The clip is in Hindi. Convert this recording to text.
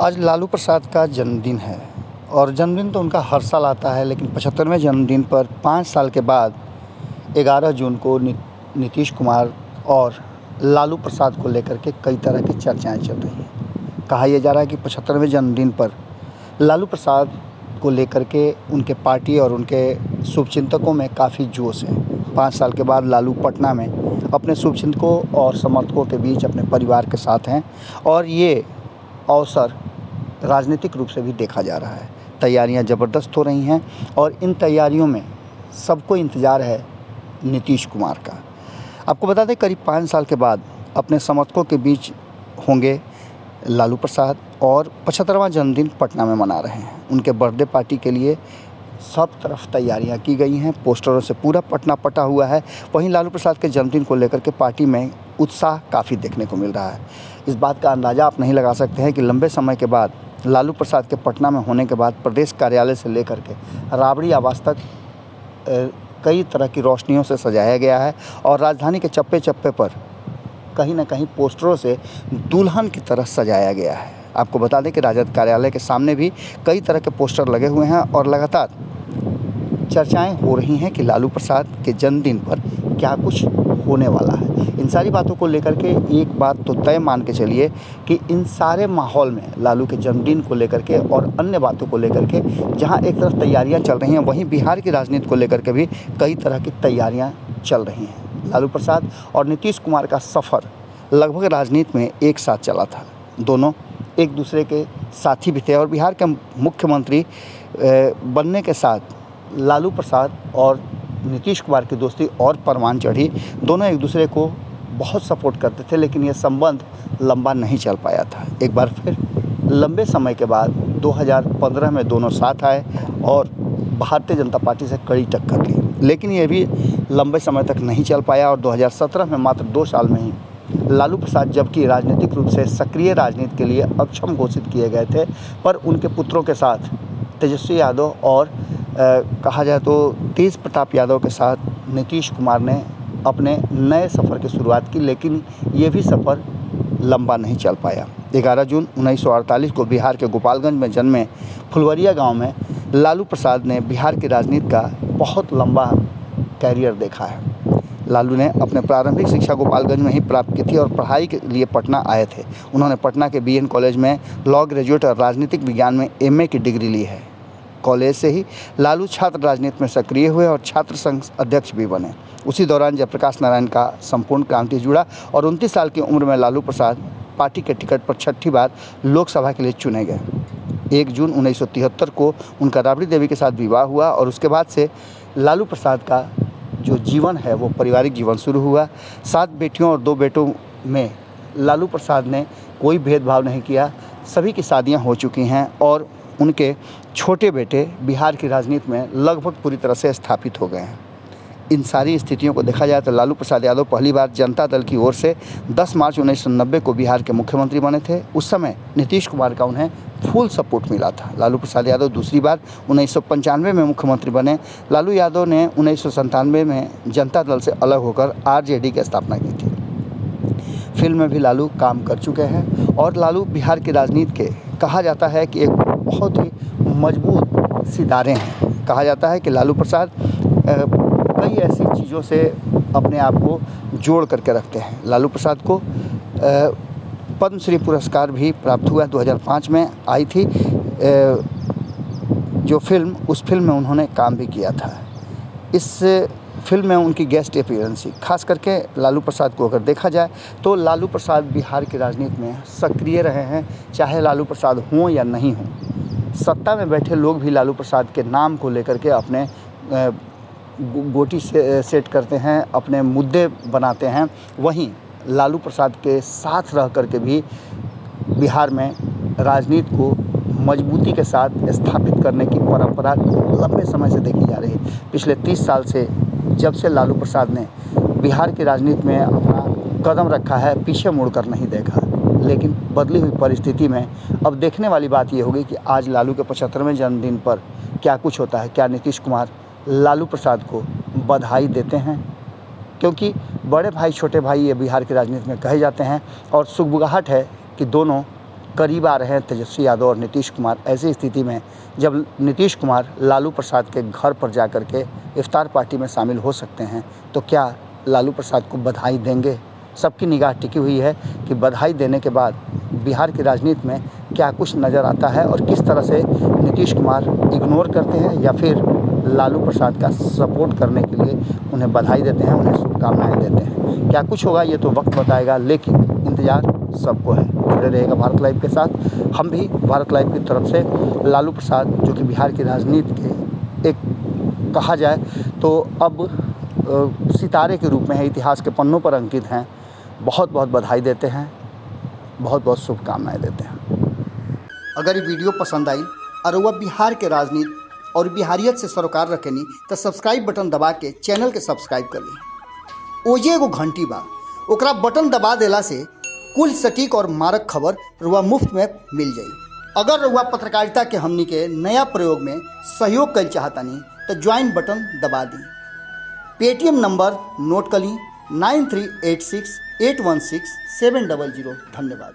आज लालू प्रसाद का जन्मदिन है और जन्मदिन तो उनका हर साल आता है, लेकिन 75वें जन्मदिन पर 5 साल के बाद 11 जून को नीतीश कुमार और लालू प्रसाद को लेकर के कई तरह की चर्चाएं चल रही हैं। कहा यह जा रहा है कि 75वें जन्मदिन पर लालू प्रसाद को लेकर के उनके पार्टी और उनके शुभचिंतकों में काफ़ी जोश है। 5 साल के बाद लालू पटना में अपने शुभचिंतकों और समर्थकों के बीच अपने परिवार के साथ हैं और ये अवसर राजनीतिक रूप से भी देखा जा रहा है। तैयारियां ज़बरदस्त हो रही हैं और इन तैयारियों में सबको इंतज़ार है नीतीश कुमार का। आपको बता दें, करीब 5 साल के बाद अपने समर्थकों के बीच होंगे लालू प्रसाद और 75वां जन्मदिन पटना में मना रहे हैं। उनके बर्थडे पार्टी के लिए सब तरफ तैयारियां की गई हैं, पोस्टरों से पूरा पटना पटा हुआ है। वहीं लालू प्रसाद के जन्मदिन को लेकर के पार्टी में उत्साह काफ़ी देखने को मिल रहा है। इस बात का अंदाज़ा आप नहीं लगा सकते हैं कि लंबे समय के बाद लालू प्रसाद के पटना में होने के बाद प्रदेश कार्यालय से लेकर के राबड़ी आवास तक कई तरह की रोशनियों से सजाया गया है और राजधानी के चप्पे चप्पे पर कहीं ना कहीं पोस्टरों से दुल्हन की तरह सजाया गया है। आपको बता दें कि राजद कार्यालय के सामने भी कई तरह के पोस्टर लगे हुए हैं और लगातार चर्चाएं हो रही हैं कि लालू प्रसाद के जन्मदिन पर क्या कुछ होने वाला है। इन सारी बातों को लेकर के एक बात तो तय मान के चलिए कि इन सारे माहौल में लालू के जन्मदिन को लेकर के और अन्य बातों को लेकर के जहां एक तरफ तैयारियां चल रही हैं, वहीं बिहार की राजनीति को लेकर के भी कई तरह की तैयारियां चल रही हैं। लालू प्रसाद और नीतीश कुमार का सफ़र लगभग राजनीति में एक साथ चला था। दोनों एक दूसरे के साथी भी थे और बिहार के मुख्यमंत्री बनने के साथ लालू प्रसाद और नीतीश कुमार की दोस्ती और परवान चढ़ी। दोनों एक दूसरे को बहुत सपोर्ट करते थे, लेकिन ये संबंध लंबा नहीं चल पाया था। एक बार फिर लंबे समय के बाद 2015 में दोनों साथ आए और भारतीय जनता पार्टी से कड़ी टक्कर ली, लेकिन ये भी लंबे समय तक नहीं चल पाया और 2017 में मात्र 2 साल में ही लालू प्रसाद, जबकि राजनीतिक रूप से सक्रिय राजनीति के लिए अक्षम घोषित किए गए थे, पर उनके पुत्रों के साथ तेजस्वी यादव और कहा जाए तो तेज प्रताप यादव के साथ नीतीश कुमार ने अपने नए सफ़र की शुरुआत की, लेकिन ये भी सफ़र लंबा नहीं चल पाया। 11 जून 1948 को बिहार के गोपालगंज में जन्मे फुलवरिया गांव में लालू प्रसाद ने बिहार की राजनीति का बहुत लंबा कैरियर देखा है। लालू ने अपने प्रारंभिक शिक्षा गोपालगंज में ही प्राप्त की थी और पढ़ाई के लिए पटना आए थे। उन्होंने पटना के बीएन कॉलेज में लॉ ग्रेजुएट और राजनीतिक विज्ञान में एमए की डिग्री ली है। कॉलेज से ही लालू छात्र राजनीति में सक्रिय हुए और छात्र संघ अध्यक्ष भी बने। उसी दौरान जयप्रकाश नारायण का संपूर्ण क्रांति जुड़ा और 29 साल की उम्र में लालू प्रसाद पार्टी के टिकट पर 6ठी बार लोकसभा के लिए चुने गए। 1 जून 1973 को उनका राबड़ी देवी के साथ विवाह हुआ और उसके बाद से लालू प्रसाद का जो जीवन है वो पारिवारिक जीवन शुरू हुआ। 7 बेटियों और 2 बेटों में लालू प्रसाद ने कोई भेदभाव नहीं किया। सभी की शादियां हो चुकी हैं और उनके छोटे बेटे बिहार की राजनीति में लगभग पूरी तरह से स्थापित हो गए हैं। इन सारी स्थितियों को देखा जाए तो लालू प्रसाद यादव पहली बार जनता दल की ओर से 10 मार्च 1990 को बिहार के मुख्यमंत्री बने थे। उस समय नीतीश कुमार का उन्हें फुल सपोर्ट मिला था। लालू प्रसाद यादव दूसरी बार 1995 में मुख्यमंत्री बने। लालू यादव ने 1997 में जनता दल से अलग होकर आरजेडी की स्थापना की थी। फिल्म में भी लालू काम कर चुके हैं और लालू बिहार की राजनीति के कहा जाता है कि एक बहुत ही मजबूत सितारे हैं। कहा जाता है कि लालू प्रसाद कई ऐसी चीज़ों से अपने आप को जोड़ करके रखते हैं। लालू प्रसाद को पद्मश्री पुरस्कार भी प्राप्त हुआ। 2005 में आई थी जो फिल्म, उस फिल्म में उन्होंने काम भी किया था। इस फिल्म में उनकी गेस्ट अपीयरेंस थी। खास करके लालू प्रसाद को अगर देखा जाए तो लालू प्रसाद बिहार की राजनीति में सक्रिय रहे हैं, चाहे लालू प्रसाद हों या नहीं हों। सत्ता में बैठे लोग भी लालू प्रसाद के नाम को लेकर के अपने गोटी से सेट करते हैं, अपने मुद्दे बनाते हैं। वहीं लालू प्रसाद के साथ रह करके भी बिहार में राजनीति को मजबूती के साथ स्थापित करने की परंपरा लंबे समय से देखी जा रही है। पिछले 30 साल से जब से लालू प्रसाद ने बिहार की राजनीति में अपना कदम रखा है, पीछे मुड़कर नहीं देखा। लेकिन बदली हुई परिस्थिति में अब देखने वाली बात ये होगी कि आज लालू के 75वें जन्मदिन पर क्या कुछ होता है। क्या नीतीश कुमार लालू प्रसाद को बधाई देते हैं, क्योंकि बड़े भाई छोटे भाई ये बिहार की राजनीति में कहे जाते हैं और सुगबुगाहट है कि दोनों करीब आ रहे हैं तेजस्वी यादव और नीतीश कुमार। ऐसी स्थिति में जब नीतीश कुमार लालू प्रसाद के घर पर जा कर के इफ्तार पार्टी में शामिल हो सकते हैं, तो क्या लालू प्रसाद को बधाई देंगे? सबकी निगाह टिकी हुई है कि बधाई देने के बाद बिहार की राजनीति में क्या कुछ नज़र आता है और किस तरह से नीतीश कुमार इग्नोर करते हैं या फिर लालू प्रसाद का सपोर्ट करने के लिए उन्हें बधाई देते हैं, उन्हें शुभकामनाएं देते हैं। क्या कुछ होगा ये तो वक्त बताएगा, लेकिन इंतज़ार सबको है। जुड़े रहेगा भारत लाइव के साथ। हम भी भारत लाइव की तरफ से लालू प्रसाद, जो कि बिहार की राजनीति के एक कहा जाए तो अब सितारे के रूप में है, इतिहास के पन्नों पर अंकित हैं, बहुत बहुत बधाई देते हैं, बहुत बहुत शुभकामनाएं देते हैं। अगर ये वीडियो पसंद आई और वह बिहार के राजनीति और बिहारियत से सरोकार रखेनी तो सब्सक्राइब बटन दबा के चैनल के सब्सक्राइब कर ली। ओजे एगो घंटी बा, ओकरा बटन दबा देला से कुल सटीक और मारक खबर रुआ मुफ्त में मिल जाई। अगर रुआ पत्रकारिता के हमनी के नया प्रयोग में सहयोग कर चाहतानी तो ज्वाइन बटन दबा दी। पेटीएम नंबर नोट कर ली 9386816700। धन्यवाद।